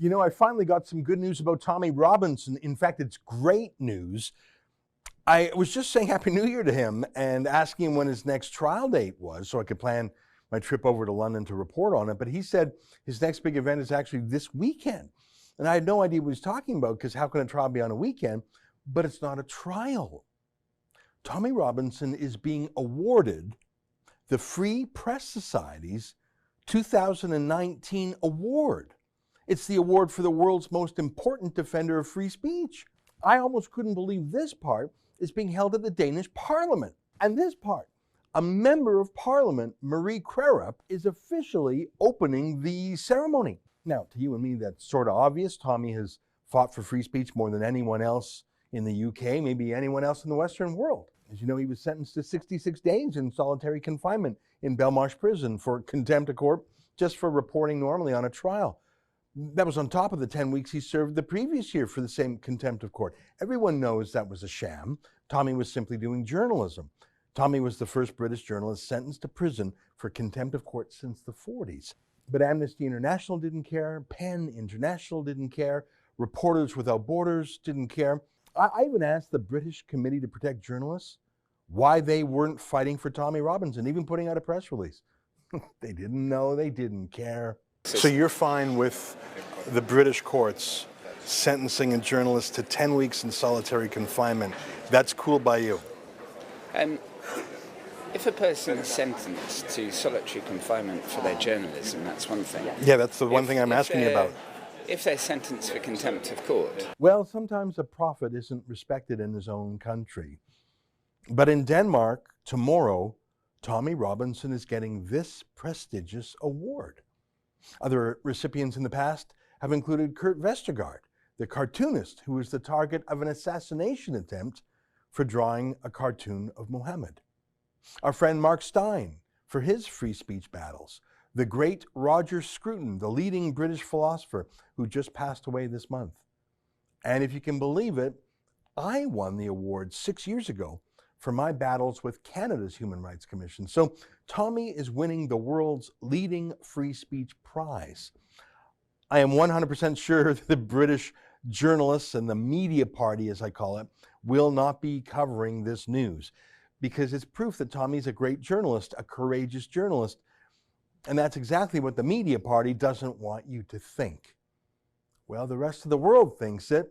You know, I finally got some good news about Tommy Robinson. In fact, it's great news. I was just saying Happy New Year to him and asking him when his next trial date was so I could plan my trip over to London to report on it. But he said his next big event is actually this weekend. And I had no idea what he was talking about, because how can a trial be on a weekend? But it's not a trial. Tommy Robinson is being awarded the Free Press Society's 2019 award. It's the award for the world's most important defender of free speech. I almost couldn't believe this part is being held at the Danish Parliament. And this part, a member of Parliament, Marie Krarup, is officially opening the ceremony. Now, to you and me, that's sort of obvious. Tommy has fought for free speech more than anyone else in the UK, maybe anyone else in the Western world. As you know, he was sentenced to 66 days in solitary confinement in Belmarsh Prison for contempt of court, just for reporting normally on a trial. That was on top of the 10 weeks he served the previous year for the same contempt of court. Everyone knows that was a sham. Tommy was simply doing journalism. Tommy was the first British journalist sentenced to prison for contempt of court since the 40s. But Amnesty International didn't care, PEN International didn't care, Reporters Without Borders didn't care. I even asked the British Committee to Protect Journalists why they weren't fighting for Tommy Robinson, even putting out a press release. They didn't know, they didn't care. So you're fine with the British courts sentencing a journalist to 10 weeks in solitary confinement. That's cool by you? If a person is sentenced to solitary confinement for their journalism, that's one thing. Yeah, that's the one thing I'm asking you about. If they're sentenced for contempt of court. Well, sometimes a prophet isn't respected in his own country. But in Denmark, tomorrow, Tommy Robinson is getting this prestigious award. Other recipients in the past have included Kurt Vestergaard, the cartoonist who was the target of an assassination attempt for drawing a cartoon of Muhammad. Our friend Mark Steyn for his free speech battles. The great Roger Scruton, the leading British philosopher who just passed away this month. And if you can believe it, I won the award 6 years ago for my battles with Canada's Human Rights Commission. So Tommy is winning the world's leading free speech prize. I am 100% sure that the British journalists and the media party, as I call it, will not be covering this news, because it's proof that Tommy's a great journalist, a courageous journalist. And that's exactly what the media party doesn't want you to think. Well, the rest of the world thinks it.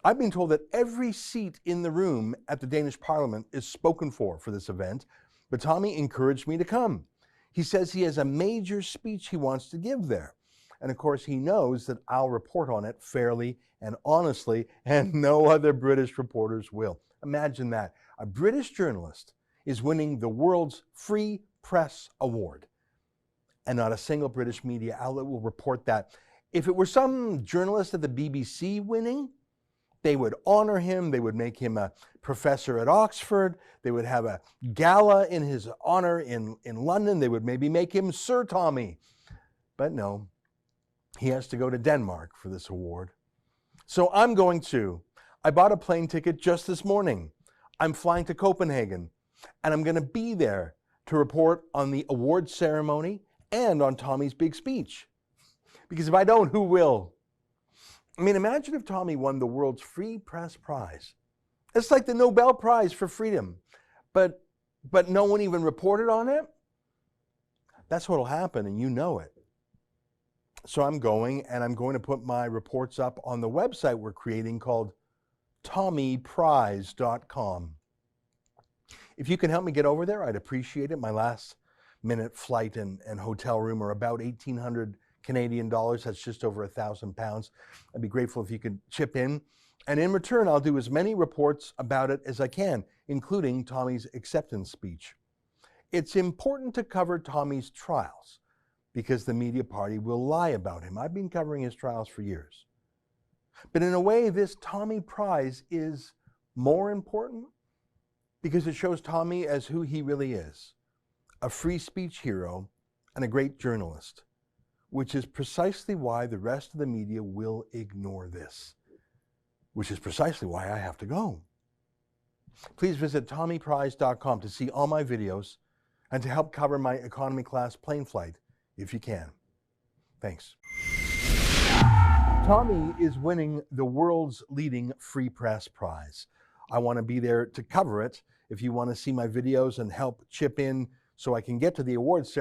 I've been told that every seat in the room at the Danish Parliament is spoken for this event, but Tommy encouraged me to come. He says he has a major speech he wants to give there. And of course, he knows that I'll report on it fairly and honestly, and no other British reporters will. Imagine that. A British journalist is winning the world's Free Press Award. And not a single British media outlet will report that. If it were some journalist at the BBC winning, they would honor him, they would make him a professor at Oxford, they would have a gala in his honor in London, they would maybe make him Sir Tommy. But no, he has to go to Denmark for this award. So I'm going to. I bought a plane ticket just this morning. I'm flying to Copenhagen, and I'm going to be there to report on the award ceremony and on Tommy's big speech. Because if I don't, who will? I mean, imagine if Tommy won the world's Free Press Prize. It's like the Nobel Prize for freedom, but no one even reported on it. That's what'll happen, and you know it. So I'm going, and I'm going to put my reports up on the website we're creating called TommyPrize.com. If you can help me get over there, I'd appreciate it. My last minute flight and hotel room are about 1,800 Canadian dollars. That's just over £1,000. I'd be grateful if you could chip in. And in return, I'll do as many reports about it as I can, including Tommy's acceptance speech. It's important to cover Tommy's trials because the media party will lie about him. I've been covering his trials for years. But in a way, this Tommy Prize is more important because it shows Tommy as who he really is, a free speech hero and a great journalist, which is precisely why the rest of the media will ignore this, which is precisely why I have to go. Please visit TommyPrize.com to see all my videos and to help cover my economy class plane flight if you can. Thanks. Tommy is winning the world's leading Free Press Prize. I want to be there to cover it. If you want to see my videos and help chip in so I can get to the awards ceremony,